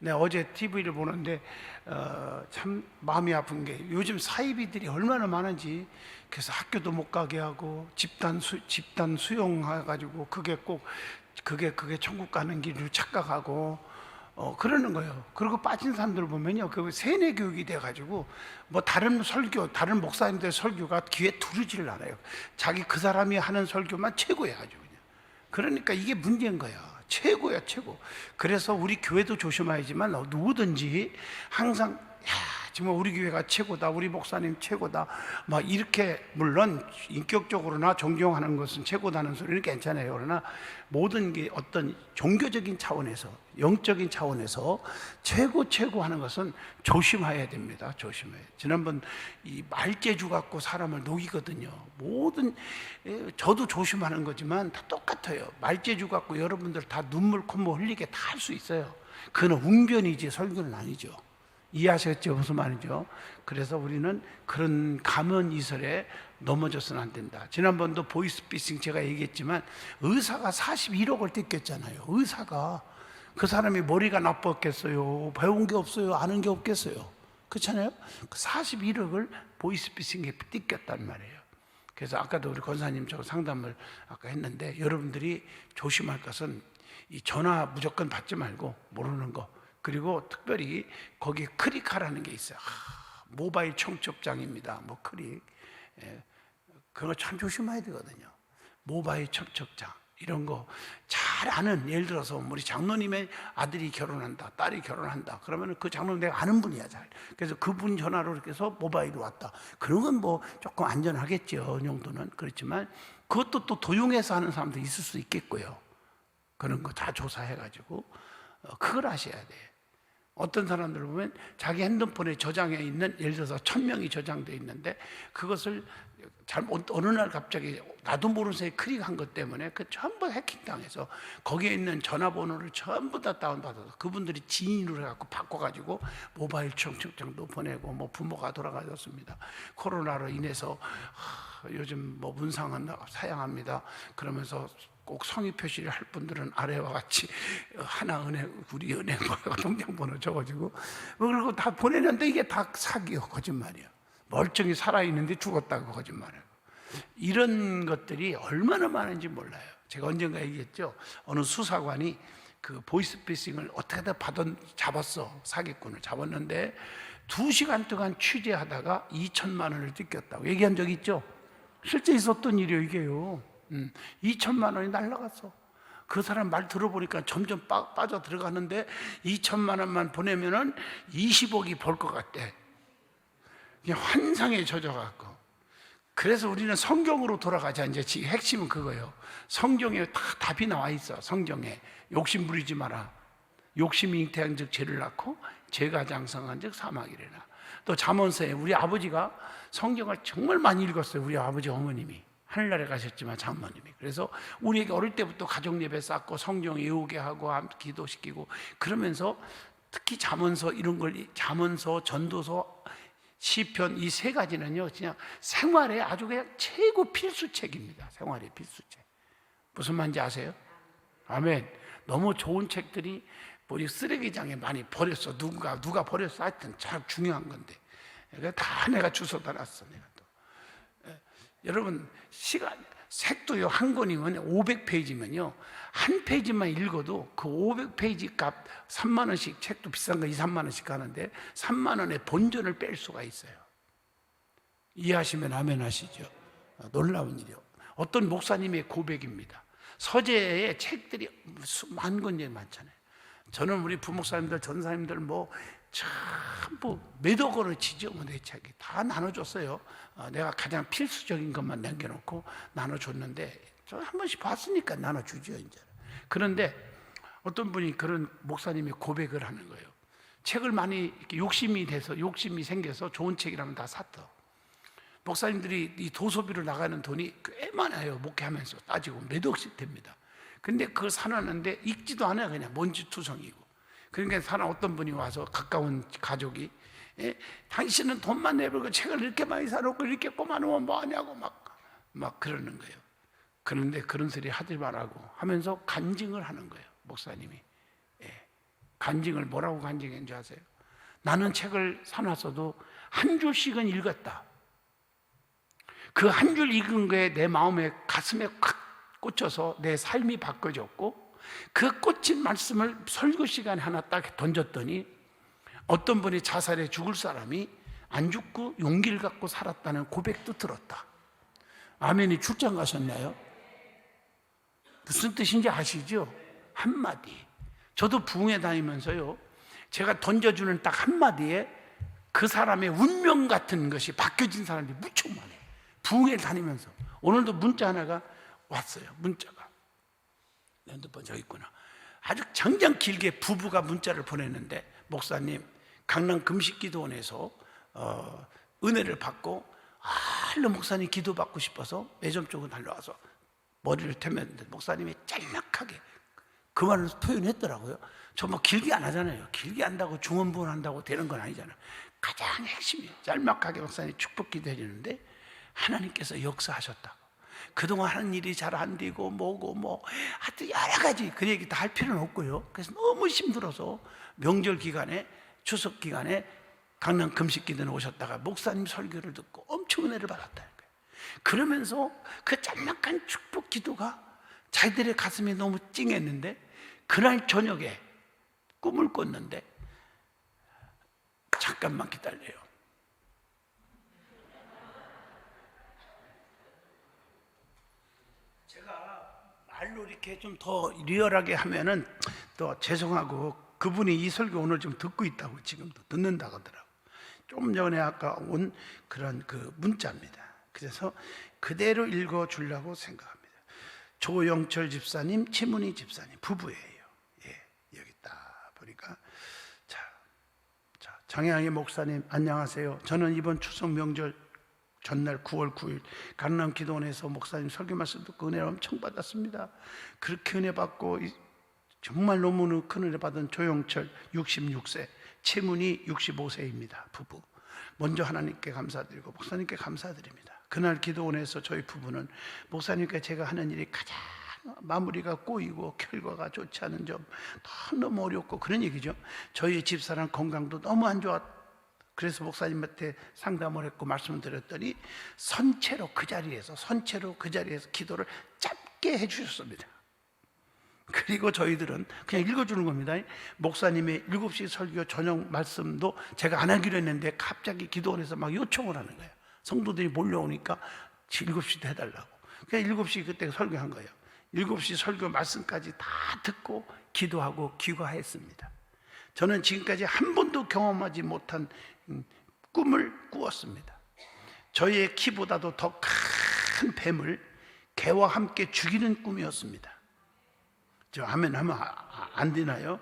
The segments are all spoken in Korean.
내가 어제 TV를 보는데 참 마음이 아픈 게 요즘 사이비들이 얼마나 많은지. 그래서 학교도 못 가게 하고 집단 수용해가지고 그게 천국 가는 길을 착각하고 그러는 거예요. 그리고 빠진 사람들 보면요, 그 세뇌 교육이 돼가지고 뭐 다른 설교, 다른 목사님들 설교가 귀에 두르지를 않아요. 자기 그 사람이 하는 설교만 최고야 아주 그냥. 그러니까 이게 문제인 거야. 최고야 최고. 그래서 우리 교회도 조심해야지만 누구든지 항상 정말 우리 교회가 최고다, 우리 목사님 최고다, 막 이렇게, 물론 인격적으로나 존경하는 것은 최고다는 소리는 괜찮아요. 그러나 모든 게 어떤 종교적인 차원에서, 영적인 차원에서 최고 하는 것은 조심해야 됩니다. 조심해요. 지난번 이 말재주 갖고 사람을 녹이거든요. 저도 조심하는 거지만 다 똑같아요. 말재주 갖고 여러분들 다 눈물 콧물 흘리게 다 할 수 있어요. 그건 웅변이지 설교는 아니죠. 이해하셨죠? 무슨 말이죠? 그래서 우리는 그런 가면 이설에 넘어져서는 안 된다. 지난번도 보이스피싱 제가 얘기했지만 의사가 41억을 뜯겼잖아요. 의사가. 그 사람이 머리가 나빴겠어요? 배운 게 없어요? 아는 게 없겠어요? 그렇잖아요? 그 41억을 보이스피싱에 뜯겼단 말이에요. 그래서 아까도 우리 권사님 저 상담을 아까 했는데, 여러분들이 조심할 것은 이 전화 무조건 받지 말고 모르는 거, 그리고 특별히 거기에 클릭하라는 게 있어요. 모바일 청첩장입니다. 뭐 클릭. 그거 참 조심해야 되거든요. 모바일 청첩장 이런 거 잘 아는, 예를 들어서 우리 장로님의 아들이 결혼한다, 딸이 결혼한다, 그러면 그 장로님 내가 아는 분이야 잘. 그래서 그분 전화로 이렇게 해서 모바일이 왔다. 그런 건 뭐 조금 안전하겠죠, 어느 정도는. 그렇지만 그것도 또 도용해서 하는 사람도 있을 수 있겠고요. 그런 거 다 조사해가지고 그걸 아셔야 돼요. 어떤 사람들 보면 자기 핸드폰에 저장해 있는, 예를 들어서 1000명이 저장되어 있는데 그것을 어느 날 갑자기 나도 모르는 사이에 클릭한 것 때문에 그 전부 해킹당해서 거기에 있는 전화번호를 전부 다 다운받아서 그분들이 지인으로 해갖고 바꿔가지고 모바일 청첩장도 보내고, 뭐 부모가 돌아가셨습니다, 코로나로 인해서 요즘 뭐 문상은 사양합니다 그러면서 꼭 성의 표시를 할 분들은 아래와 같이 하나은행, 우리 은행 통장번호 적어주고, 그리고 다 보내는데 이게 다 사기요, 거짓말이야. 멀쩡히 살아있는데 죽었다고 거짓말이에요. 이런 것들이 얼마나 많은지 몰라요. 제가 언젠가 얘기했죠. 어느 수사관이 그 보이스피싱을 어떻게든 잡았어. 사기꾼을 잡았는데 2시간 동안 취재하다가 2천만 원을 뜯겼다고 얘기한 적 있죠. 실제 있었던 일이에요 이게요. 2천만 원이 날라갔어. 그 사람 말 들어보니까 점점 빠져 들어가는데 2천만 원만 보내면은 20억이 벌 것 같대. 그냥 환상에 젖어갖고. 그래서 우리는 성경으로 돌아가자. 이제 핵심은 그거예요. 성경에 다 답이 나와 있어. 성경에 욕심 부리지 마라. 욕심이 잉태한 즉 죄를 낳고 죄가 장성한 즉 사망이래나. 또 잠언서에 우리 아버지가 성경을 정말 많이 읽었어요. 우리 아버지 어머님이 하늘나라에 가셨지만 장모님이. 그래서 우리에게 어릴 때부터 가정 예배 쌓고 성경 외우게 하고 기도시키고 그러면서 특히 잠언서 이런 걸, 잠언서, 전도서, 시편 이 세 가지는요 그냥 생활에 아주 그냥 최고 필수책입니다. 생활의 필수책. 무슨 말인지 아세요? 아멘. 너무 좋은 책들이 뭐 쓰레기장에 많이 버렸어. 누가 버렸어. 하여튼 참 중요한 건데 다 내가 주워다 놨어. 내가 또 여러분 색도요 한 권이면 500페이지면요 한 페이지만 읽어도 그 500페이지 값 3만 원씩, 책도 비싼 거 2, 3만 원씩 가는데 3만 원의 본전을 뺄 수가 있어요. 이해하시면 아멘 하시죠. 놀라운 일이요. 어떤 목사님의 고백입니다. 서재에 책들이 만 권이 많잖아요. 저는 우리 부목사님들, 전사님들 전부 몇억 원을 치죠. 내 책이 다 나눠줬어요. 내가 가장 필수적인 것만 남겨놓고 나눠줬는데 저 한 번씩 봤으니까 나눠주죠 이제. 그런데 어떤 분이 그런 목사님이 고백을 하는 거예요. 책을 많이 이렇게 욕심이 생겨서 좋은 책이라면 다 샀더. 목사님들이 이 도서비로 나가는 돈이 꽤 많아요. 목회하면서 따지고 몇 억씩 됩니다. 근데 그걸 사놨는데 읽지도 않아요. 그냥 먼지투성이고. 그러니까 사람 어떤 분이 와서 가까운 가족이 당신은 돈만 내버리고 책을 이렇게 많이 사놓고 이렇게 꼬마놓으면 뭐하냐고 막 그러는 거예요. 그런데 그런 소리 하지 말라고 하면서 간증을 하는 거예요. 목사님이. 간증을 뭐라고 간증했는지 아세요? 나는 책을 사놨어도 한 줄씩은 읽었다. 그 한 줄 읽은 거에 내 마음에 가슴에 콱 꽂혀서 내 삶이 바뀌어졌고, 그 꽂힌 말씀을 설교 시간에 하나 딱 던졌더니 어떤 분이 자살해 죽을 사람이 안 죽고 용기를 갖고 살았다는 고백도 들었다. 아멘이 출장 가셨나요? 무슨 뜻인지 아시죠? 한마디. 저도 부흥회 다니면서요, 제가 던져주는 딱 한마디에 그 사람의 운명 같은 것이 바뀌어진 사람들이 무척 많아요. 부흥회를 다니면서. 오늘도 문자 하나가 왔어요. 문자가 핸드폰 저기 있구나. 아주 장장 길게 부부가 문자를 보냈는데, 목사님 강남 금식기도원에서 은혜를 받고 얼른 목사님 기도받고 싶어서 매점 쪽으로 달려와서 머리를 태웠는데 목사님이 짤막하게 그 말을 표현했더라고요. 저 뭐 길게 안 하잖아요. 길게 한다고 중언부언한다고 되는 건 아니잖아요. 가장 핵심이 짤막하게 목사님 축복 기도해주는데, 하나님께서 역사하셨다고. 그동안 하는 일이 잘 안 되고 뭐고 뭐 하여튼 여러 가지 그 얘기 다 할 필요는 없고요. 그래서 너무 힘들어서 명절 기간에, 추석 기간에 강남 금식기도에 오셨다가 목사님 설교를 듣고 엄청 은혜를 받았다는 거예요. 그러면서 그 짤막한 축복 기도가 자기들의 가슴이 너무 찡했는데, 그날 저녁에 꿈을 꿨는데, 잠깐만 기다려요. 말로 이렇게 좀 더 리얼하게 하면은 또 죄송하고, 그분이 이 설교 오늘 좀 듣고 있다고, 지금도 듣는다고 하더라고. 좀 전에 아까 온 그런 그 문자입니다. 그래서 그대로 읽어 주려고 생각합니다. 조영철 집사님, 최문희 집사님 부부예요. 예, 여기 딱 보니까 자, 장혜양의 목사님 안녕하세요. 저는 이번 추석 명절 전날 9월 9일 강남 기도원에서 목사님 설교 말씀 듣고 은혜를 엄청 받았습니다. 그렇게 은혜 받고 정말 너무 큰 은혜 받은 조영철 66세, 최문희 65세입니다. 부부. 먼저 하나님께 감사드리고 목사님께 감사드립니다. 그날 기도원에서 저희 부부는 목사님께 제가 하는 일이 가장 마무리가 꼬이고 결과가 좋지 않은 점, 너무 어렵고 그런 얘기죠. 저희 집사람 건강도 너무 안 좋았다. 그래서 목사님한테 상담을 했고 말씀을 드렸더니 선체로 그 자리에서 기도를 짧게 해주셨습니다. 그리고 저희들은 그냥 읽어주는 겁니다. 목사님의 7시 설교 저녁 말씀도 제가 안 하기로 했는데 갑자기 기도원에서 막 요청을 하는 거예요. 성도들이 몰려오니까 7시도 해달라고. 그냥 7시 그때 설교한 거예요. 7시 설교 말씀까지 다 듣고 기도하고 귀가했습니다. 저는 지금까지 한 번도 경험하지 못한 꿈을 꾸었습니다. 저희의 키보다도 더 큰 뱀을 개와 함께 죽이는 꿈이었습니다. 저 아멘 하면 안 되나요?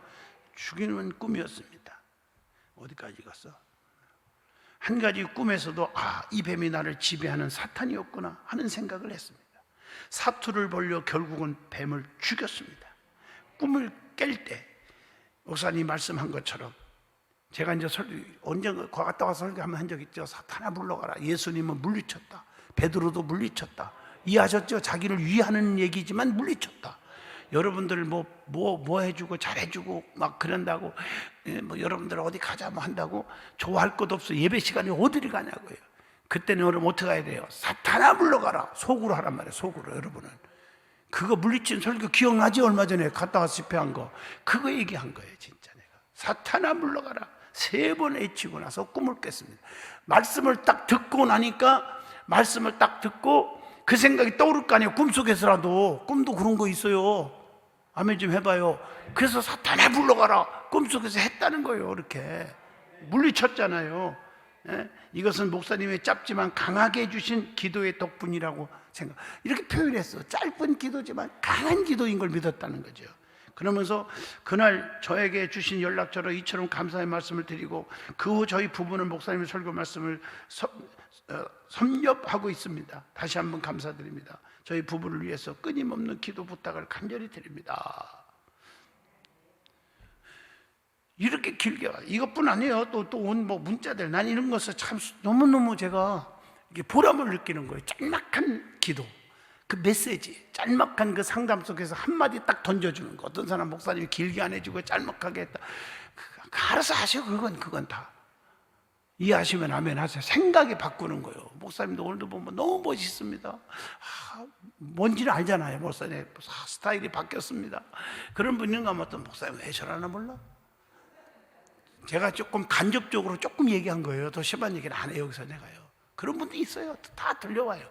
죽이는 꿈이었습니다. 어디까지 갔어? 한 가지 꿈에서도 이 뱀이 나를 지배하는 사탄이었구나 하는 생각을 했습니다. 사투를 벌려 결국은 뱀을 죽였습니다. 꿈을 깰 때 목사님 말씀한 것처럼 제가 이제 언젠가 갔다 와서 설교하면 한 적 있죠. 사탄아 물러가라. 예수님은 물리쳤다. 베드로도 물리쳤다. 이해하셨죠? 자기를 위하는 얘기지만 물리쳤다. 여러분들 뭐 해주고 잘해주고 막 그런다고, 뭐 여러분들 어디 가자 뭐 한다고 좋아할 것도 없어. 예배 시간에 어디를 가냐고요. 그때는 여러분 어떻게 해야 돼요? 사탄아 물러가라. 속으로 하란 말이에요. 속으로. 여러분은 그거 물리친 설교 기억나지? 얼마 전에 갔다 와서 집회한 거 그거 얘기한 거예요. 진짜 내가 사탄아 물러가라 3번 외치고 나서 꿈을 깼습니다. 말씀을 딱 듣고 나니까, 말씀을 딱 듣고 그 생각이 떠오를 거 아니에요. 꿈속에서라도. 꿈도 그런 거 있어요. 아멘 좀 해봐요. 그래서 사탄아 물러가라 꿈속에서 했다는 거예요. 이렇게 물리쳤잖아요. 예? 이것은 목사님의 짧지만 강하게 해주신 기도의 덕분이라고 생각. 이렇게 표현했어. 짧은 기도지만 강한 기도인 걸 믿었다는 거죠. 그러면서 그날 저에게 주신 연락처로 이처럼 감사의 말씀을 드리고, 그 후 저희 부부는 목사님의 설교 말씀을 섭렵하고 있습니다. 다시 한번 감사드립니다. 저희 부부를 위해서 끊임없는 기도 부탁을 간절히 드립니다. 이렇게 길게 이것뿐 아니에요. 또 온 문자들. 난 이런 것을 참 너무너무 제가 보람을 느끼는 거예요. 짤막한 기도. 그 메시지, 짤막한 그 상담 속에서 한마디 딱 던져주는 거. 어떤 사람 목사님이 길게 안 해주고 짤막하게 했다. 알아서 하셔. 그건 다. 이해하시면 아멘 하세요. 생각이 바꾸는 거예요. 목사님도 오늘도 보면 너무 멋있습니다. 뭔지는 알잖아요. 목사님 스타일이 바뀌었습니다. 그런 분 있는가 하면 어떤 목사님 왜 저러나 몰라? 제가 조금 간접적으로 조금 얘기한 거예요. 더 심한 얘기는 안 해요. 여기서 내가요. 그런 분도 있어요. 다 들려와요.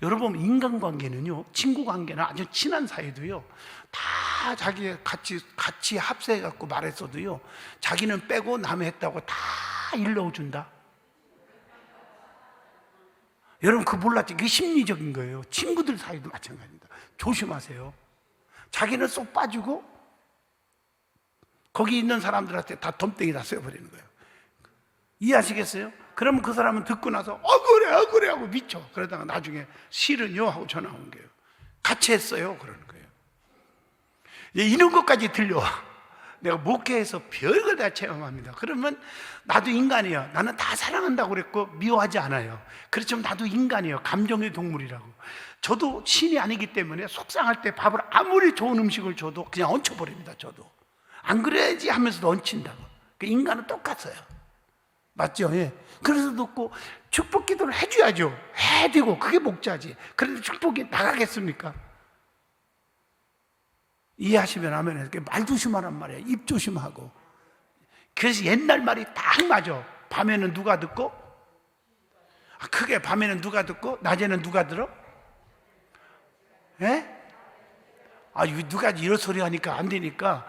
여러분, 인간관계는요, 친구 관계는 아주 친한 사이도요, 다 자기 같이 합세해갖고 말했어도요, 자기는 빼고 남이 했다고 다 일러준다. 여러분, 그거 몰랐지? 그게 심리적인 거예요. 친구들 사이도 마찬가지입니다. 조심하세요. 자기는 쏙 빠지고 거기 있는 사람들한테 다 덤땡이 다 써버리는 거예요. 이해하시겠어요? 그러면 그 사람은 듣고 나서 그래 하고 미쳐. 그러다가 나중에 싫은요 하고 전화 온 거예요. 같이 했어요 그러는 거예요. 이런 것까지 들려와. 내가 목회에서 별걸 다 체험합니다. 그러면 나도 인간이에요. 나는 다 사랑한다고 그랬고 미워하지 않아요. 그렇지만 나도 인간이에요. 감정의 동물이라고. 저도 신이 아니기 때문에 속상할 때 밥을 아무리 좋은 음식을 줘도 그냥 얹혀버립니다. 저도 안 그래야지 하면서도 얹힌다고. 인간은 똑같아요. 맞죠? 예. 그래서 듣고 축복 기도를 해줘야죠. 해야 되고 그게 목자지. 그런데 축복이 나가겠습니까? 이해하시면 아멘. 말 조심하란 말이에요. 입 조심하고. 그래서 옛날 말이 딱 맞아. 밤에는 누가 듣고? 크게 밤에는 누가 듣고? 낮에는 누가 들어? 예? 누가 이런 소리 하니까 안 되니까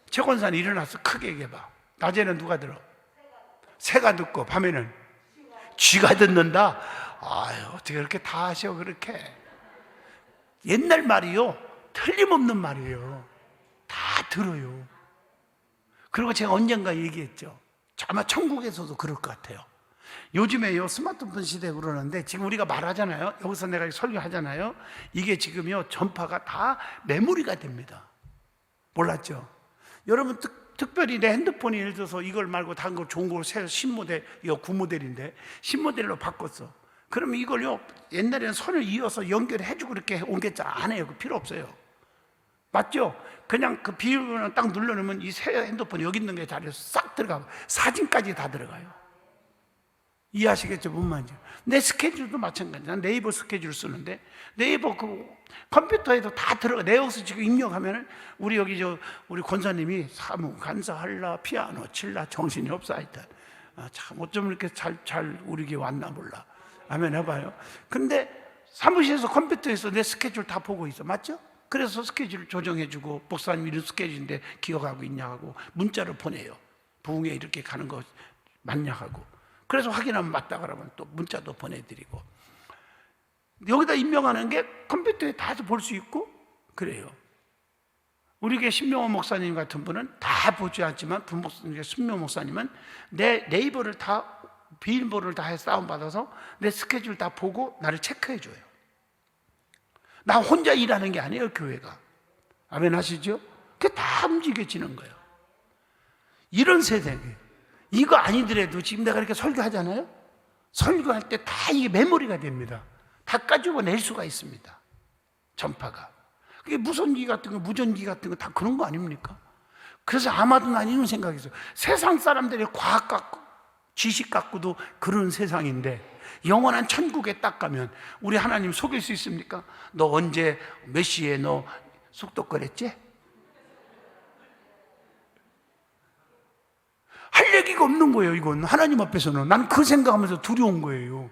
최권산이 일어나서 크게 얘기해봐. 낮에는 누가 들어? 새가 듣고 밤에는 쥐가 듣는다. 어떻게 그렇게 다 하셔 그렇게. 옛날 말이요 틀림없는 말이에요. 다 들어요. 그리고 제가 언젠가 얘기했죠. 아마 천국에서도 그럴 것 같아요. 요즘에요 스마트폰 시대 그러는데 지금 우리가 말하잖아요. 여기서 내가 설교하잖아요. 이게 지금요 전파가 다 메모리가 됩니다. 몰랐죠? 여러분 특별히 내 핸드폰이 예를 들어서 이걸 말고 다른 걸 좋은 걸 새 신모델, 이거 9모델인데 신모델로 바꿨어. 그러면 이걸요 옛날에는 선을 이어서 연결해주고 그렇게 옮겼잖아. 안 해요. 그 필요 없어요. 맞죠? 그냥 그 비밀번호 딱 눌러놓으면 이 새 핸드폰이 여기 있는 게 자리에서 싹 들어가고 사진까지 다 들어가요. 이해하시겠죠? 뭔 말인지. 내 스케줄도 마찬가지야. 난 네이버 스케줄 쓰는데 네이버 그 컴퓨터에도 다 들어가. 내 여기서 지금 입력하면은 우리 여기 우리 권사님이 사무 간사할라 피아노 칠라 정신이 없어 하여튼 참 어쩜 이렇게 잘 우리 게 왔나 몰라. 아멘 해봐요. 근데 사무실에서 컴퓨터에서 내 스케줄 다 보고 있어. 맞죠? 그래서 스케줄 조정해주고 목사님 이런 스케줄인데 기억하고 있냐 하고 문자로 보내요. 부흥회 이렇게 가는 거 맞냐 하고. 그래서 확인하면 맞다 그러면 또 문자도 보내드리고. 여기다 임명하는 게 컴퓨터에 다 볼 수 있고 그래요. 우리 교회 신명호 목사님 같은 분은 다 보지 않지만 신명호 목사님은 내 네이버를 다 비밀번호를 다 해서 다운받아서 내 스케줄 다 보고 나를 체크해줘요. 나 혼자 일하는 게 아니에요 교회가. 아멘 하시죠? 그게 다 움직여지는 거예요. 이런 세상이에요. 이거 아니더라도 지금 내가 이렇게 설교하잖아요. 설교할 때 다 이게 메모리가 됩니다. 다 까주고 낼 수가 있습니다. 전파가. 그게 무선기 같은 거, 무전기 같은 거 다 그런 거 아닙니까? 그래서 아마도 난 이런 생각이 있어요. 세상 사람들이 과학 갖고 지식 갖고도 그런 세상인데 영원한 천국에 딱 가면 우리 하나님 속일 수 있습니까? 너 언제 몇 시에 너 쑥덕거렸지? 할 얘기가 없는 거예요. 이건 하나님 앞에서는. 난 그 생각하면서 두려운 거예요.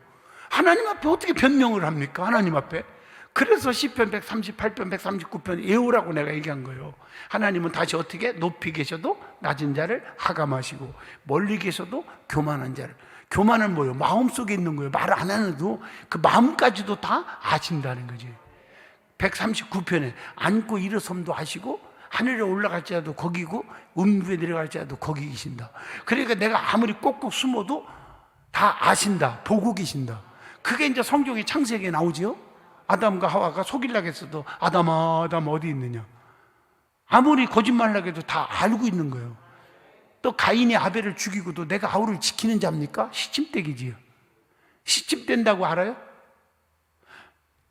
하나님 앞에 어떻게 변명을 합니까? 하나님 앞에. 그래서 시편 138편 139편 외우라고 내가 얘기한 거예요. 하나님은 다시 어떻게 높이 계셔도 낮은 자를 하감하시고 멀리 계셔도 교만한 자를. 교만은 뭐예요? 마음속에 있는 거예요. 말 안 해도 그 마음까지도 다 아신다는 거지. 139편에 앉고 일어섬도 아시고 하늘에 올라갈지라도 거기고 음부에 내려갈지라도 거기 계신다. 그러니까 내가 아무리 꼭꼭 숨어도 다 아신다. 보고 계신다. 그게 이제 성경의 창세기에 나오죠. 아담과 하와가 속이려고 했어도 아담아 어디 있느냐. 아무리 거짓말하려고 해도 다 알고 있는 거예요. 또 가인이 아벨을 죽이고도 내가 아우를 지키는 자입니까? 시침대기지요. 시침된다고 알아요?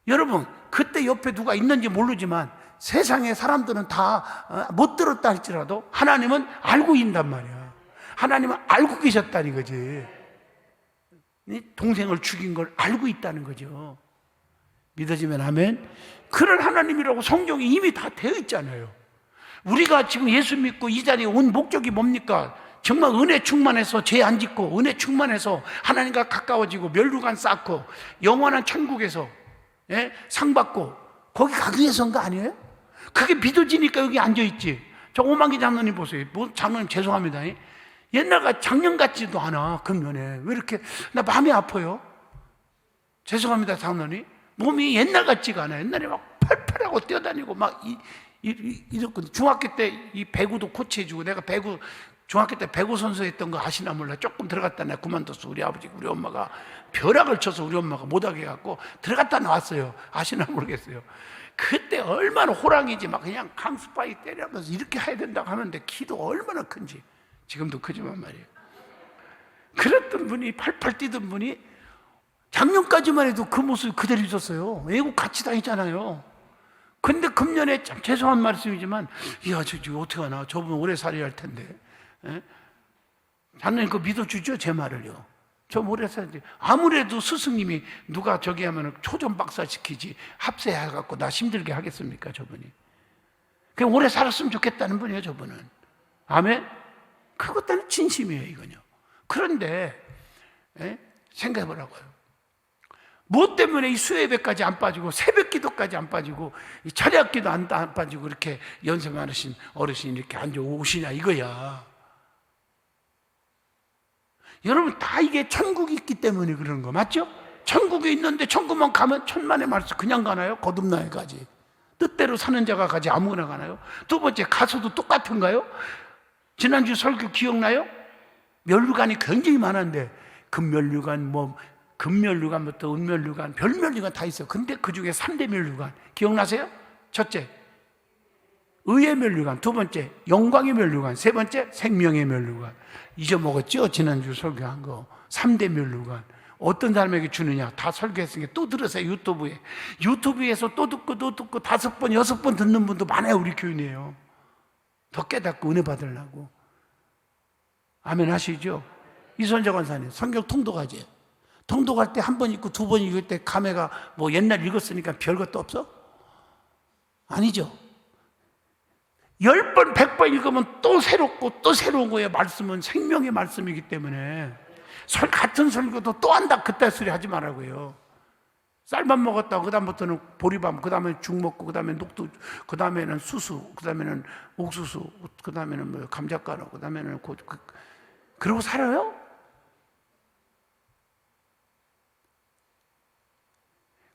여러분, 그때 옆에 누가 있는지 모르지만 세상의 사람들은 다 못 들었다 할지라도 하나님은 알고 있단 말이야. 하나님은 알고 계셨다는 거지. 동생을 죽인 걸 알고 있다는 거죠. 믿어지면 아멘. 그런 하나님이라고 성경에 이미 다 되어 있잖아요. 우리가 지금 예수 믿고 이 자리에 온 목적이 뭡니까? 정말 은혜 충만해서 죄 안 짓고, 은혜 충만해서 하나님과 가까워지고, 멸류관 쌓고, 영원한 천국에서 상 받고, 거기 가기 위해서인 거 아니에요? 그게 믿어지니까 여기 앉아있지. 저 오만기 장로님 보세요. 장로님 죄송합니다. 옛날과 작년 같지도 않아. 금년에 왜 이렇게 나 마음이 아파요? 죄송합니다 장로님. 몸이 옛날 같지가 않아. 옛날에 막 팔팔하고 뛰어다니고 막 이렇거든. 중학교 때 이 배구도 코치해주고, 내가 배구 중학교 때 배구 선수 했던 거 아시나 몰라. 조금 들어갔다 내가 그만뒀어. 우리 아버지 우리 엄마가 벼락을 쳐서 우리 엄마가 못하게 해갖고 들어갔다 나왔어요. 아시나 모르겠어요. 그때 얼마나 호랑이지. 막 그냥 강스파이 때리면서 이렇게 해야 된다고 하는데 키도 얼마나 큰지. 지금도 크지만 말이에요. 그랬던 분이, 팔팔 뛰던 분이 작년까지만 해도 그 모습이 그대로 있었어요. 외국 같이 다니잖아요. 근데 금년에 참 죄송한 말씀이지만, 이야, 저 어떻게 하나? 저분 오래 살아야 할 텐데. 장로님 그거 믿어주죠? 제 말을요. 저 오래 살아야 돼. 아무래도 스승님이 누가 저기 하면 초전 박사 시키지 합세해갖고 나 힘들게 하겠습니까? 저분이. 그냥 오래 살았으면 좋겠다는 분이에요, 저분은. 아멘? 그것도 진심이에요, 이건요. 그런데 생각해보라고요. 무엇 때문에 이 수예배까지 안 빠지고 새벽 기도까지 안 빠지고 이 철야 기도 안 빠지고 이렇게 연세 많으신 어르신이 이렇게 앉아 오시냐 이거야. 여러분 다 이게 천국이 있기 때문에 그러는 거 맞죠? 천국에 있는데 천국만 가면 천만의 말씀 그냥 가나요? 거듭나야 가지. 뜻대로 사는 자가 가지 아무거나 가나요? 두 번째, 가서도 똑같은가요? 지난주 설교 기억나요? 멸류관이 굉장히 많은데 금멸류관, 금멸류관부터 은멸류관, 별멸류관 다 있어요. 근데 그 중에 3대 멸류관 기억나세요? 첫째, 의의 멸류관. 두 번째, 영광의 멸류관. 세 번째, 생명의 멸류관. 잊어먹었죠? 지난주 설교한 거. 3대 멸류관. 어떤 사람에게 주느냐? 다 설교했으니까 또 들으세요. 유튜브에. 유튜브에서 또 듣고 5번, 6번 듣는 분도 많아요. 우리 교인이에요. 더 깨닫고 은혜 받으려고. 아멘 하시죠? 이선재 권사님 성경 통독하지? 통독할 때 한 번 읽고 두 번 읽을 때 감회가 뭐 옛날 읽었으니까 별것도 없어? 아니죠. 10번, 100번 읽으면 또 새롭고 또 새로운 거예요. 말씀은 생명의 말씀이기 때문에. 같은 설교도 또 한다 그때 소리 하지 말라고요. 쌀밥 먹었다고 그 다음부터는 보리밥, 그 다음에 죽 먹고, 그 다음에 녹두, 그 다음에는 수수, 그 다음에는 옥수수, 그 다음에는 뭐 감자가루, 그 다음에는 그러고 살아요?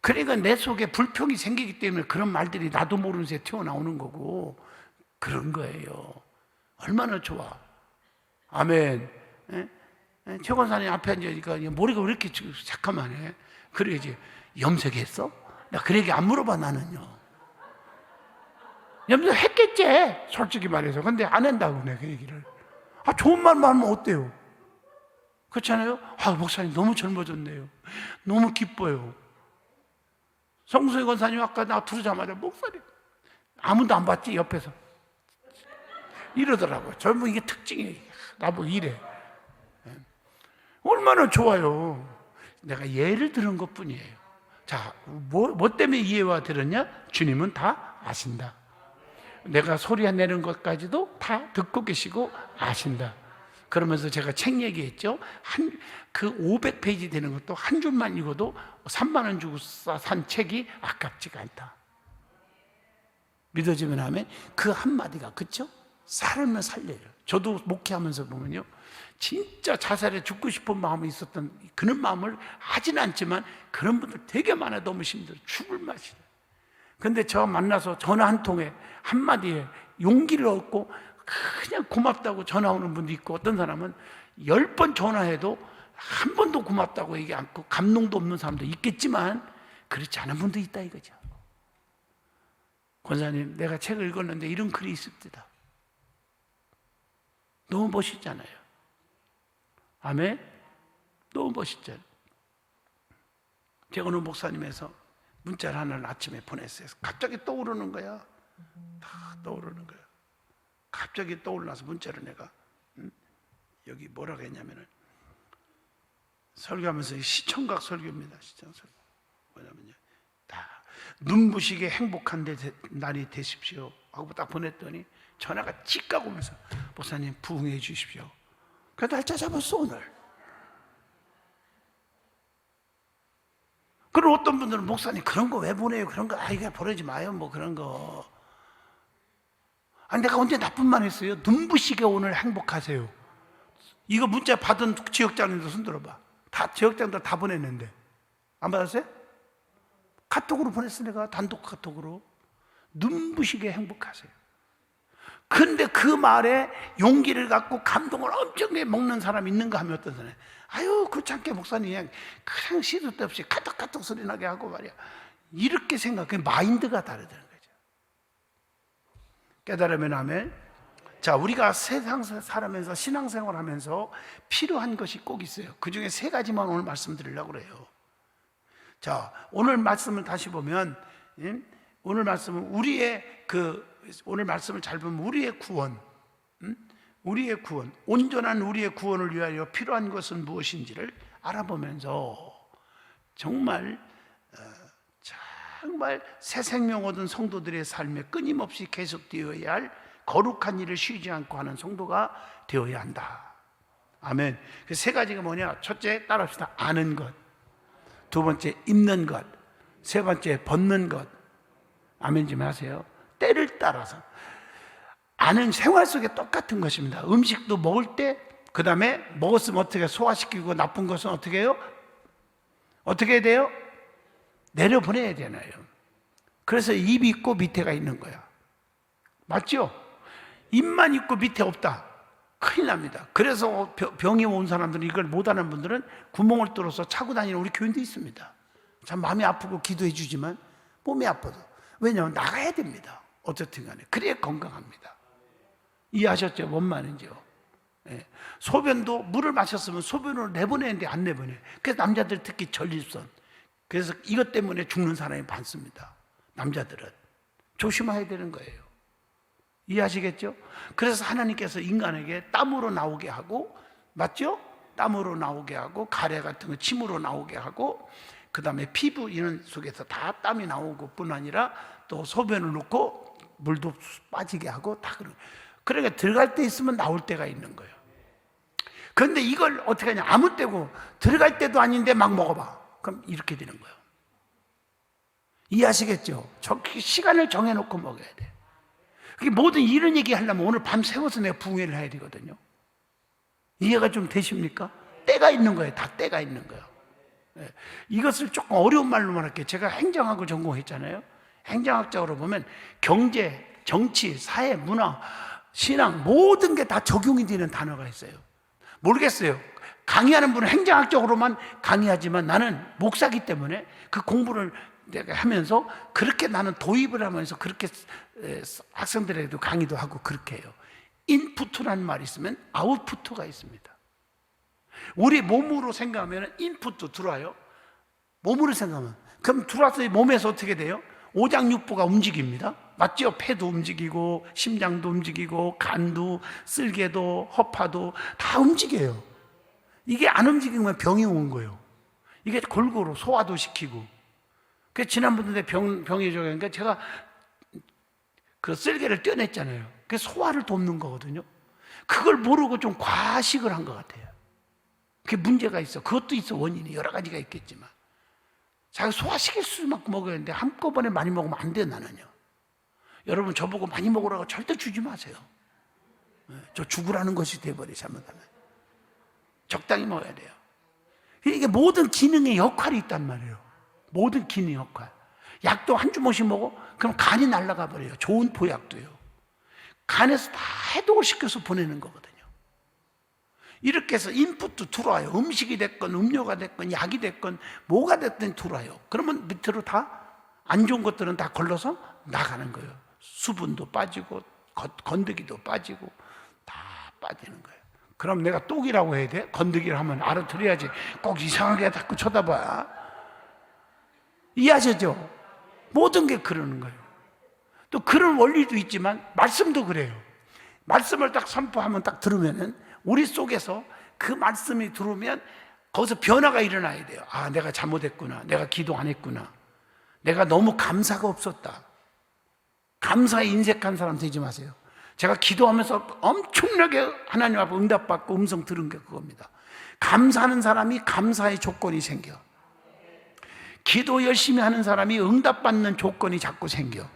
그러니까 내 속에 불평이 생기기 때문에 그런 말들이 나도 모르는 새에 튀어나오는 거고 그런 거예요. 얼마나 좋아. 아멘. 최 권사님 앞에 앉으니까 머리가 왜 이렇게 잠깐만해. 그래야지. 염색했어? 나 그 얘기 안 물어봐 나는요. 염색했겠지 솔직히 말해서. 근데 안 한다고 내가 그 얘기를. 좋은 말만 하면 어때요? 그렇잖아요? 목사님 너무 젊어졌네요. 너무 기뻐요. 성수의 권사님 아까 나 들으자마자 목사님 아무도 안 봤지 옆에서 이러더라고요. 젊은 이게 특징이에요. 나보고 이래. 얼마나 좋아요. 내가 예를 들은 것 뿐이에요. 자, 뭐 때문에 이해와 들었냐? 주님은 다 아신다. 내가 소리 내는 것까지도 다 듣고 계시고 아신다. 그러면서 제가 책 얘기했죠. 그 500페이지 되는 것도 한 줄만 읽어도 3만 원 주고 산 책이 아깝지가 않다. 믿어지면 하면 그 한마디가 그쵸? 사람을 살려요. 저도 목회하면서 보면요. 진짜 자살에 죽고 싶은 마음이 있었던 그런 마음을 하진 않지만 그런 분들 되게 많아요. 너무 힘들어. 죽을 맛이다. 근데 저 만나서 전화 한 통에 한마디에 용기를 얻고 그냥 고맙다고 전화 오는 분도 있고 어떤 사람은 10번 전화해도 한 번도 고맙다고 얘기 않고 감동도 없는 사람도 있겠지만 그렇지 않은 분도 있다 이거죠. 권사님 내가 책을 읽었는데 이런 글이 있습니다. 너무 멋있잖아요. 아멘? 너무 멋있잖아요. 제가 오늘 목사님에서 문자를 하나를 아침에 보냈어요. 갑자기 떠오르는 거야. 다 떠오르는 거야. 갑자기 떠올라서 문자를 내가 여기 뭐라고 했냐면은 설교하면서 시청각 설교입니다. 시청 설교. 뭐냐면요. 다 눈부시게 행복한 날이 되십시오 하고 딱 보냈더니 전화가 찍가고 오면서 목사님 부흥해 주십시오. 그래서 날짜 잡았어 오늘. 그리고 어떤 분들은 목사님 그런 거 왜 보내요? 그런 거 이거 보내지 마요. 뭐 그런 거. 아니 내가 언제 나쁜 말 했어요? 눈부시게 오늘 행복하세요. 이거 문자 받은 지역장님도 손 들어봐. 다 지역장들 다 보냈는데 안 받았어요? 카톡으로 보냈어. 내가 단독 카톡으로 눈부시게 행복하세요. 근데 그 말에 용기를 갖고 감동을 엄청나게 먹는 사람 있는가 하면 어떤 사람이 아유 그렇지 않게 목사님 그냥 시도 때 없이 카톡 소리 나게 하고 말이야. 이렇게 생각해. 마인드가 다르다는 거죠. 깨달으면 아멘. 자, 우리가 세상 살아면서 신앙생활 하면서 필요한 것이 꼭 있어요. 그 중에 세 가지만 오늘 말씀드리려고 그래요. 자, 오늘 말씀을 다시 보면 오늘 말씀은 오늘 말씀을 잘 보면 우리의 구원, 우리의 구원, 온전한 우리의 구원을 위하여 필요한 것은 무엇인지를 알아보면서 정말 새 생명 얻은 성도들의 삶에 끊임없이 계속되어야 할 거룩한 일을 쉬지 않고 하는 성도가 되어야 한다. 아멘. 그 세 가지가 뭐냐? 첫째, 따라합시다. 아는 것. 두 번째, 입는 것. 세 번째, 벗는 것. 아멘 좀 하세요. 때를 따라서. 아는 생활 속에 똑같은 것입니다. 음식도 먹을 때, 그 다음에 먹었으면 어떻게 소화시키고 나쁜 것은 어떻게 해요? 어떻게 해야 돼요? 내려보내야 되나요? 그래서 입이 있고 밑에가 있는 거야. 맞죠? 입만 있고 밑에 없다. 큰일 납니다. 그래서 병이 온 사람들은 이걸 못하는 분들은 구멍을 뚫어서 차고 다니는 우리 교인도 있습니다. 참 마음이 아프고 기도해 주지만 몸이 아파도. 왜냐하면 나가야 됩니다. 어쨌든 간에. 그래야 건강합니다. 이해하셨죠? 뭔 말인지요? 네. 소변도 물을 마셨으면 소변을 내보내는데 안 내보내. 그래서 남자들 특히 전립선. 그래서 이것 때문에 죽는 사람이 많습니다. 남자들은. 조심해야 되는 거예요. 이해하시겠죠? 그래서 하나님께서 인간에게 땀으로 나오게 하고, 맞죠? 땀으로 나오게 하고, 가래 같은 거 침으로 나오게 하고, 그 다음에 피부 이런 속에서 다 땀이 나오고 뿐 아니라 또 소변을 넣고 물도 빠지게 하고 다 그런. 그러니까 들어갈 때 있으면 나올 때가 있는 거예요. 그런데 이걸 어떻게 하냐? 아무 때고 들어갈 때도 아닌데 막 먹어봐. 그럼 이렇게 되는 거예요. 이해하시겠죠? 시간을 정해놓고 먹어야 돼. 모든 이런 얘기 하려면 오늘 밤 새워서 내가 부흥회를 해야 되거든요. 이해가 좀 되십니까? 때가 있는 거예요. 다 때가 있는 거예요. 네. 이것을 조금 어려운 말로 말할게요. 제가 행정학을 전공했잖아요. 행정학적으로 보면 경제, 정치, 사회, 문화, 신앙 모든 게 다 적용이 되는 단어가 있어요. 모르겠어요. 강의하는 분은 행정학적으로만 강의하지만 나는 목사기 때문에 그 공부를 내가 하면서 그렇게 나는 도입을 하면서 그렇게 학생들에게도 강의도 하고 그렇게 해요. 인푸트라는 말이 있으면 아웃푸트가 있습니다. 우리 몸으로 생각하면 인푸트 들어와요. 몸으로 생각하면 그럼 들어와서 몸에서 어떻게 돼요? 오장육부가 움직입니다. 맞죠? 폐도 움직이고 심장도 움직이고 간도 쓸개도 허파도 다 움직여요. 이게 안 움직이면 병이 온 거예요. 이게 골고루 소화도 시키고. 그 지난번에 병이 적으니까 제가 그 쓸개를 떼어냈잖아요. 그게 소화를 돕는 거거든요. 그걸 모르고 좀 과식을 한 것 같아요. 그게 문제가 있어. 그것도 있어. 원인이 여러 가지가 있겠지만 자기 소화시킬 수만큼 먹어야 되는데 한꺼번에 많이 먹으면 안 돼요. 나는요. 여러분 저보고 많이 먹으라고 절대 주지 마세요. 저 죽으라는 것이 돼버려. 잘못하면 적당히 먹어야 돼요. 이게 모든 기능의 역할이 있단 말이에요. 모든 기능 역할. 약도 한 주먹씩 먹어? 그럼 간이 날아가 버려요. 좋은 보약도요. 간에서 다 해독을 시켜서 보내는 거거든요. 이렇게 해서 인풋도 들어와요. 음식이 됐건 음료가 됐건 약이 됐건 뭐가 됐든 들어와요. 그러면 밑으로 다 안 좋은 것들은 다 걸러서 나가는 거예요. 수분도 빠지고 건더기도 빠지고 다 빠지는 거예요. 그럼 내가 똑이라고 해야 돼? 건더기를 하면 알아들어야지. 꼭 이상하게 자꾸 쳐다봐. 이해하셨죠? 모든 게 그러는 거예요. 또 그런 원리도 있지만 말씀도 그래요. 말씀을 딱 선포하면 딱 들으면은 우리 속에서 그 말씀이 들어오면 거기서 변화가 일어나야 돼요. 아, 내가 잘못했구나. 내가 기도 안 했구나. 내가 너무 감사가 없었다. 감사에 인색한 사람 되지 마세요. 제가 기도하면서 엄청나게 하나님 앞에 응답받고 음성 들은 게 그겁니다. 감사하는 사람이 감사의 조건이 생겨. 기도 열심히 하는 사람이 응답받는 조건이 자꾸 생겨.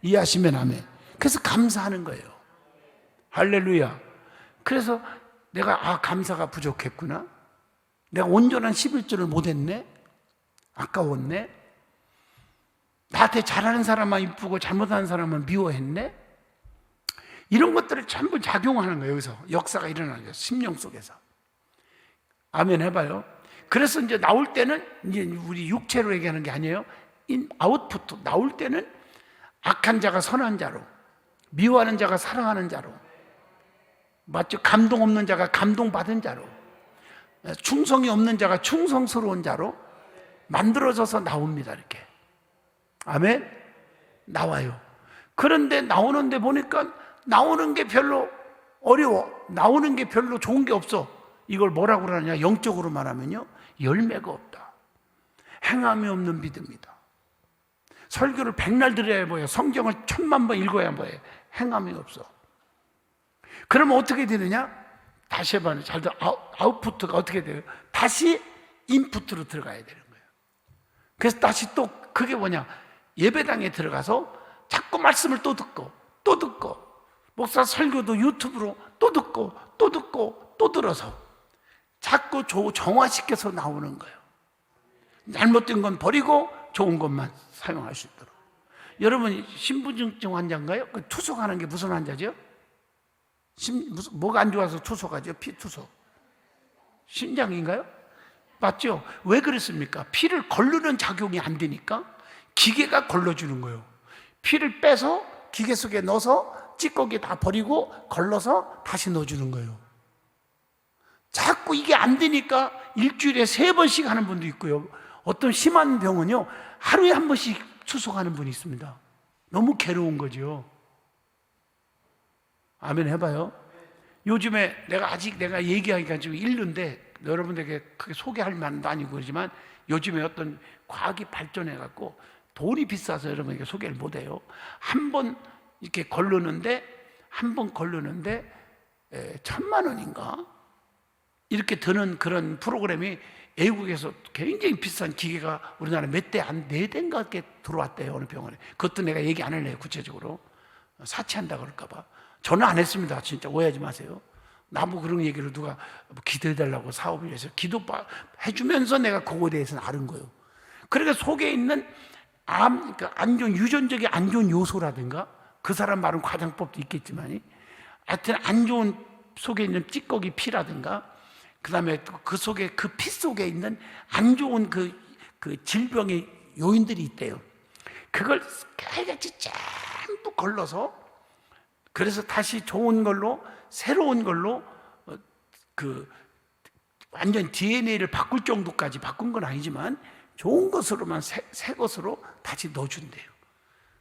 이해하시면 아멘. 그래서 감사하는 거예요. 할렐루야. 그래서 내가 감사가 부족했구나. 내가 온전한 11조를 못했네. 아까웠네. 나한테 잘하는 사람만 이쁘고 잘못하는 사람만 미워했네. 이런 것들을 전부 작용하는 거예요. 여기서 역사가 일어나는 거예요. 심령 속에서. 아멘 해봐요. 그래서 이제 나올 때는 이제 우리 육체로 얘기하는 게 아니에요. 아웃풋 나올 때는 악한 자가 선한 자로, 미워하는 자가 사랑하는 자로, 맞죠? 감동 없는 자가 감동받은 자로, 충성이 없는 자가 충성스러운 자로 만들어져서 나옵니다. 이렇게. 아멘? 나와요. 그런데 나오는데 보니까 나오는 게 별로 어려워. 나오는 게 별로 좋은 게 없어. 이걸 뭐라고 그러느냐? 영적으로 말하면요, 열매가 없다. 행함이 없는 믿음이다. 설교를 100날 들어야 뭐예요? 성경을 1000만 번 읽어야 뭐예요? 행함이 없어. 그러면 어떻게 되느냐? 다시 해봐요. 잘 들어. 아웃풋가 어떻게 돼요? 다시 인풋으로 들어가야 되는 거예요. 그래서 다시 또 그게 뭐냐? 예배당에 들어가서 자꾸 말씀을 또 듣고 또 듣고, 목사 설교도 유튜브로 또 듣고 또 듣고 또 들어서 자꾸 정화시켜서 나오는 거예요. 잘못된 건 버리고 좋은 것만 사용할 수 있도록. 여러분 신부증증 환자인가요? 그 투석하는 게 무슨 환자죠? 뭐가 안 좋아서 투석하죠? 피투석. 심장인가요? 맞죠? 왜 그랬습니까? 피를 걸르는 작용이 안 되니까 기계가 걸러주는 거예요. 피를 빼서 기계 속에 넣어서 찌꺼기 다 버리고 걸러서 다시 넣어주는 거예요. 자꾸 이게 안 되니까 일주일에 3번씩 하는 분도 있고요. 어떤 심한 병은요, 하루에 1번씩 투석하는 분이 있습니다. 너무 괴로운 거죠. 아멘 해봐요. 요즘에 내가 얘기하기가 지금 일른데 여러분들에게 크게 소개할 만도 아니고 그러지만 요즘에 어떤 과학이 발전해갖고 돈이 비싸서 여러분에게 소개를 못해요. 한 번 이렇게 걸르는데 1,000만 원인가? 이렇게 드는 그런 프로그램이 외국에서 굉장히 비싼 기계가 우리나라에 몇 대, 한 4대인가 이렇게 들어왔대요. 어느 병원에. 그것도 내가 얘기 안 할래요. 구체적으로. 사치한다 그럴까봐. 저는 안 했습니다. 진짜 오해하지 마세요. 나보고 그런 얘기를 누가 기도해달라고 사업을 해서 기도해주면서 내가 그거에 대해서는 아는 거예요. 그러니까 속에 있는 그러니까 안 좋은, 유전적인 안 좋은 요소라든가 그 사람 말은 과장법도 있겠지만 하여튼 안 좋은 속에 있는 찌꺼기 피라든가 그 다음에 그 속에 그 피 속에 있는 안 좋은 그 질병의 요인들이 있대요. 그걸 깨끗이 전부 걸러서 그래서 다시 좋은 걸로 새로운 걸로 완전 DNA를 바꿀 정도까지 바꾼 건 아니지만 좋은 것으로만 새 것으로 다시 넣어준대요.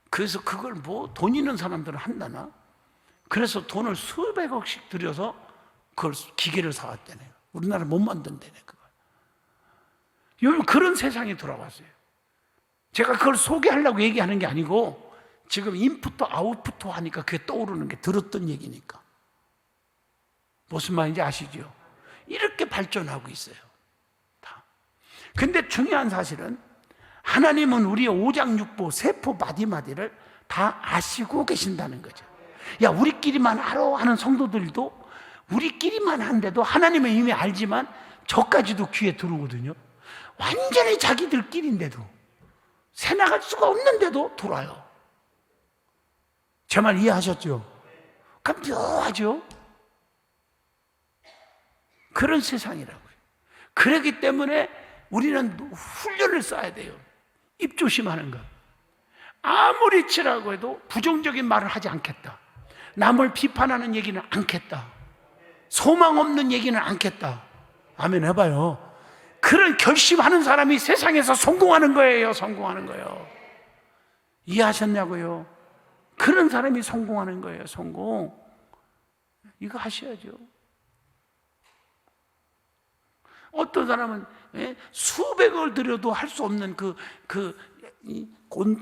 그래서 그걸 돈 있는 사람들은 한다나? 그래서 돈을 수백억씩 들여서 그걸 기계를 사왔대네요. 우리나라 못 만든다네 그걸. 요즘 그런 세상이 돌아왔어요. 제가 그걸 소개하려고 얘기하는 게 아니고 지금 인풋도 아웃풋도 하니까 그게 떠오르는 게 들었던 얘기니까. 무슨 말인지 아시죠? 이렇게 발전하고 있어요. 다. 근데 중요한 사실은 하나님은 우리의 오장육부, 세포 마디마디를 다 아시고 계신다는 거죠. 야, 우리끼리만 알아 하는 성도들도 우리끼리만 한데도 하나님은 이미 알지만 저까지도 귀에 들어오거든요. 완전히 자기들끼리인데도 새 나갈 수가 없는데도 들어와요. 제 말 이해하셨죠? 그럼 묘하죠? 그런 세상이라고요. 그렇기 때문에 우리는 훈련을 써야 돼요. 입 조심하는 것. 아무리 치라고 해도 부정적인 말을 하지 않겠다. 남을 비판하는 얘기는 않겠다. 소망 없는 얘기는 않겠다. 아멘 해봐요. 그런 결심하는 사람이 세상에서 성공하는 거예요. 성공하는 거예요. 이해하셨냐고요? 그런 사람이 성공하는 거예요. 성공. 이거 하셔야죠. 어떤 사람은 수백억을 들여도 할 수 없는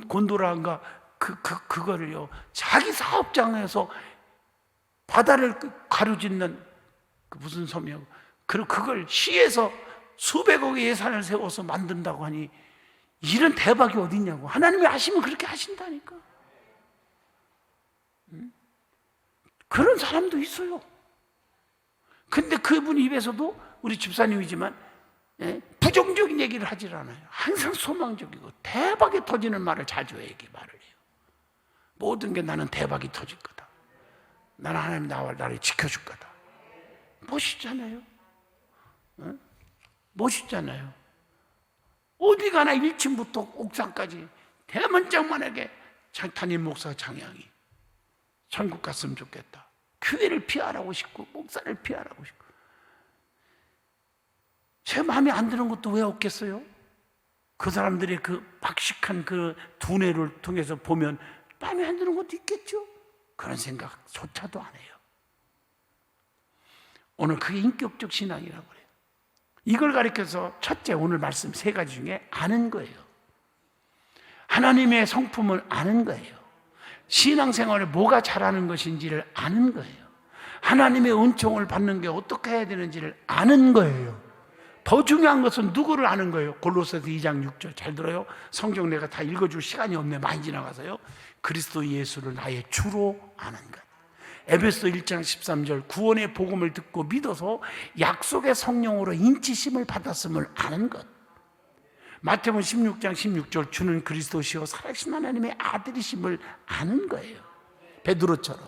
곤도라인가 그거를요, 자기 사업장에서 바다를 가로짓는 무슨 섬이요, 그걸 시에서 수백억의 예산을 세워서 만든다고 하니 이런 대박이 어딨냐고. 하나님이 하시면 그렇게 하신다니까. 그런 사람도 있어요. 근데 그분 입에서도, 우리 집사님이지만 부정적인 얘기를 하질 않아요. 항상 소망적이고 대박이 터지는 말을 자주 말을 해요. 모든 게 나는 대박이 터질 거다. 나는 하나님 나를 지켜줄 거다. 멋있잖아요. 멋있잖아요. 어디 가나 1층부터 옥상까지 대문짝만하게 담임 목사 장양이 천국 갔으면 좋겠다. 교회를 피하라고 싶고 목사를 피하라고 싶고. 제 마음에 안 드는 것도 왜 없겠어요? 그 사람들의 그 박식한 그 두뇌를 통해서 보면 마음에 안 드는 것도 있겠죠? 그런 생각조차도 안 해요. 오늘 그게 인격적 신앙이라고 그래요. 이걸 가리켜서 첫째, 오늘 말씀 3가지 중에 아는 거예요. 하나님의 성품을 아는 거예요. 신앙생활에 뭐가 잘하는 것인지를 아는 거예요. 하나님의 은총을 받는 게 어떻게 해야 되는지를 아는 거예요. 더 중요한 것은 누구를 아는 거예요. 골로새서 2장 6절 잘 들어요. 성경 내가 다 읽어줄 시간이 없네. 많이 지나가서요. 그리스도 예수를 나의 주로 아는 것. 에베소 1장 13절 구원의 복음을 듣고 믿어서 약속의 성령으로 인치심을 받았음을 아는 것. 마태복음 16장 16절 주는 그리스도시요 살아계신 하나님의 아들이심을 아는 거예요. 베드로처럼.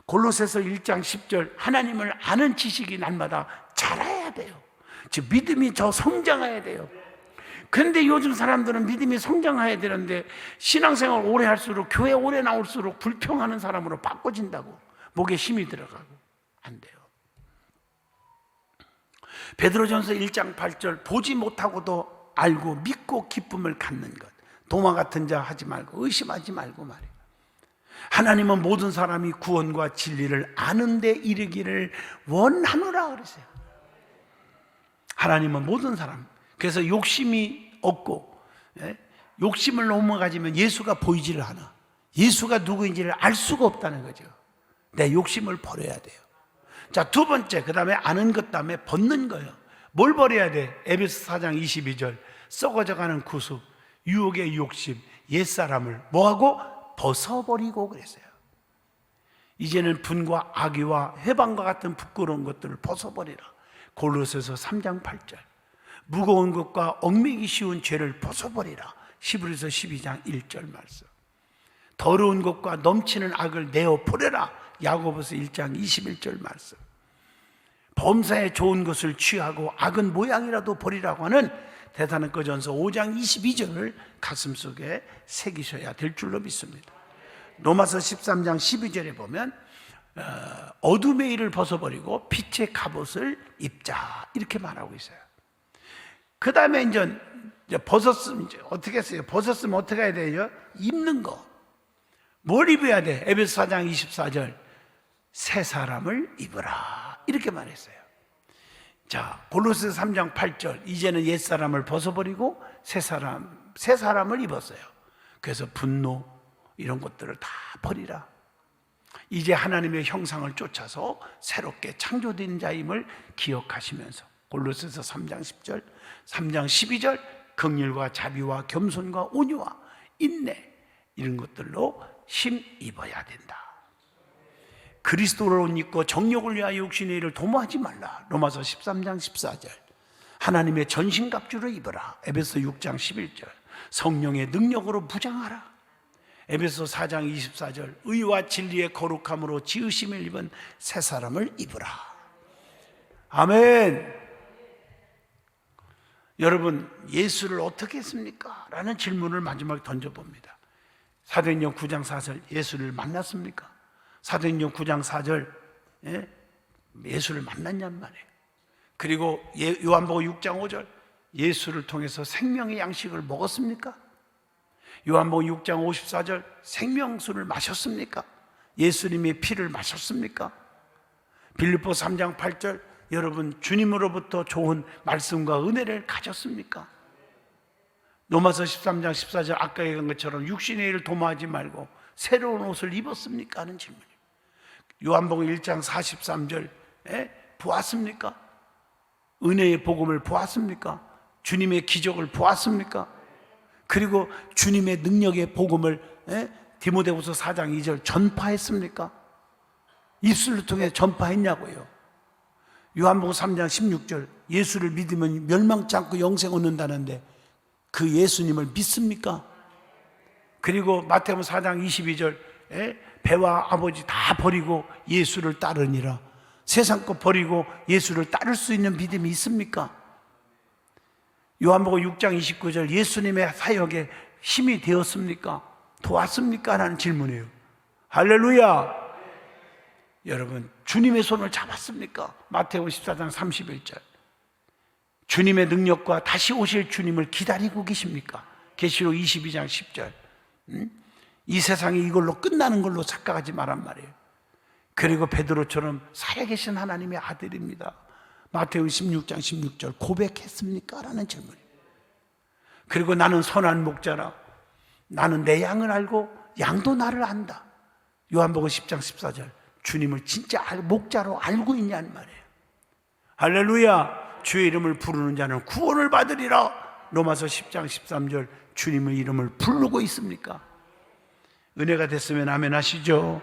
골로새서 1장 10절 하나님을 아는 지식이 날마다 자라야 돼요. 즉 믿음이 더 성장해야 돼요. 그런데 요즘 사람들은 믿음이 성장해야 되는데 신앙생활 오래 할수록, 교회 오래 나올수록 불평하는 사람으로 바꿔진다고. 목에 힘이 들어가고 안 돼요. 베드로전서 1장 8절 보지 못하고도 알고 믿고 기쁨을 갖는 것. 도마 같은 자 하지 말고 의심하지 말고 말이에요. 하나님은 모든 사람이 구원과 진리를 아는 데 이르기를 원하노라 그러세요. 하나님은 모든 사람. 그래서 욕심이 없고 욕심을 너무 가지면 예수가 보이지를 않아. 예수가 누구인지를 알 수가 없다는 거죠. 내 욕심을 버려야 돼요. 자, 두 번째, 그 다음에 아는 것 다음에 벗는 거예요. 뭘 버려야 돼? 에베소 4장 22절 썩어져가는 구습, 유혹의 욕심, 옛사람을 뭐하고? 벗어버리고 그랬어요. 이제는 분과 악의와 회방과 같은 부끄러운 것들을 벗어버리라. 골로새서 3장 8절 무거운 것과 얽매기 쉬운 죄를 벗어버리라. 히브리서 12장 1절 말씀. 더러운 것과 넘치는 악을 내어버려라. 야고보서 1장 21절 말씀. 범사에 좋은 것을 취하고 악은 모양이라도 버리라고 하는 데살로니가전서 5장 22절을 가슴속에 새기셔야 될 줄로 믿습니다. 로마서 13장 12절에 보면 어둠의 일을 벗어버리고 빛의 갑옷을 입자 이렇게 말하고 있어요. 그 다음에 이제 벗었으면 이제 어떻게 했어요? 벗었으면 어떻게 해야 돼요? 입는 거. 뭘 입어야 돼? 에베소 4장 24절 새 사람을 입으라 이렇게 말했어요. 자, 골로새서 3장 8절 이제는 옛사람을 벗어버리고 새 사람을 입었어요. 그래서 분노 이런 것들을 다 버리라. 이제 하나님의 형상을 쫓아서 새롭게 창조된 자임을 기억하시면서 골로새서 3장 10절 3장 12절 긍휼과 자비와 겸손과 온유와 인내 이런 것들로 힘입어야 된다. 그리스도를 옷 입고 정욕을 위하여 육신의 일을 도모하지 말라. 로마서 13장 14절 하나님의 전신갑주를 입어라. 에베소 6장 11절 성령의 능력으로 무장하라. 에베소 4장 24절 의와 진리의 거룩함으로 지으심을 입은 새 사람을 입으라. 아멘. 여러분 예수를 어떻게 했습니까? 라는 질문을 마지막에 던져봅니다. 사도행전 9장 4절 예수를 만났습니까? 사도행전 9장 4절 예수를 만났냔 말이에요. 그리고 요한복음 6장 5절 예수를 통해서 생명의 양식을 먹었습니까? 요한복음 6장 54절 생명수를 마셨습니까? 예수님의 피를 마셨습니까? 빌립보 3장 8절 여러분 주님으로부터 좋은 말씀과 은혜를 가졌습니까? 로마서 13장 14절 아까 얘기한 것처럼 육신의 일을 도모하지 말고 새로운 옷을 입었습니까? 하는 질문이에요. 요한복음 1장 43절 보았습니까? 은혜의 복음을 보았습니까? 주님의 기적을 보았습니까? 그리고 주님의 능력의 복음을 디모데후서 4장 2절 전파했습니까? 입술을 통해 전파했냐고요. 요한복음 3장 16절 예수를 믿으면 멸망치 않고 영생 얻는다는데 그 예수님을 믿습니까? 그리고 마태복음 4장 22절 배와 아버지 다 버리고 예수를 따르니라. 세상 것 버리고 예수를 따를 수 있는 믿음이 있습니까? 요한복음 6장 29절 예수님의 사역에 힘이 되었습니까? 도왔습니까? 라는 질문이에요. 할렐루야! 여러분 주님의 손을 잡았습니까? 마태복음 14장 31절 주님의 능력과 다시 오실 주님을 기다리고 계십니까? 계시록 22장 10절 이 세상이 이걸로 끝나는 걸로 착각하지 말란 말이에요. 그리고 베드로처럼 살아계신 하나님의 아들입니다. 마태복음 16장 16절 고백했습니까? 라는 질문이에요. 그리고 나는 선한 목자라 나는 내 양을 알고 양도 나를 안다. 요한복음 10장 14절 주님을 진짜 목자로 알고 있냐는 말이에요. 할렐루야! 주의 이름을 부르는 자는 구원을 받으리라. 로마서 10장 13절 주님의 이름을 부르고 있습니까? 은혜가 됐으면 아멘 하시죠.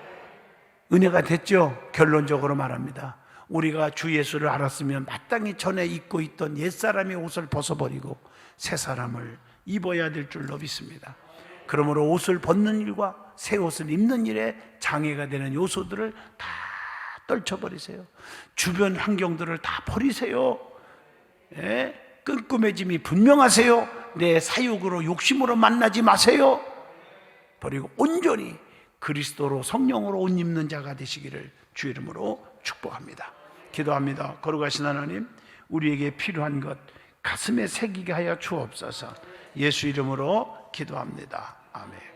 은혜가 됐죠. 결론적으로 말합니다. 우리가 주 예수를 알았으면 마땅히 전에 입고 있던 옛사람의 옷을 벗어버리고 새 사람을 입어야 될 줄로 믿습니다. 그러므로 옷을 벗는 일과 새 옷을 입는 일에 장애가 되는 요소들을 다 떨쳐버리세요. 주변 환경들을 다 버리세요. 끈끈해짐이 분명하세요. 내 사욕으로 욕심으로 만나지 마세요. 버리고 온전히 그리스도로 성령으로 옷 입는 자가 되시기를 주 이름으로 축복합니다. 기도합니다. 거룩하신 하나님, 우리에게 필요한 것 가슴에 새기게 하여 주옵소서. 예수 이름으로 기도합니다. 아멘.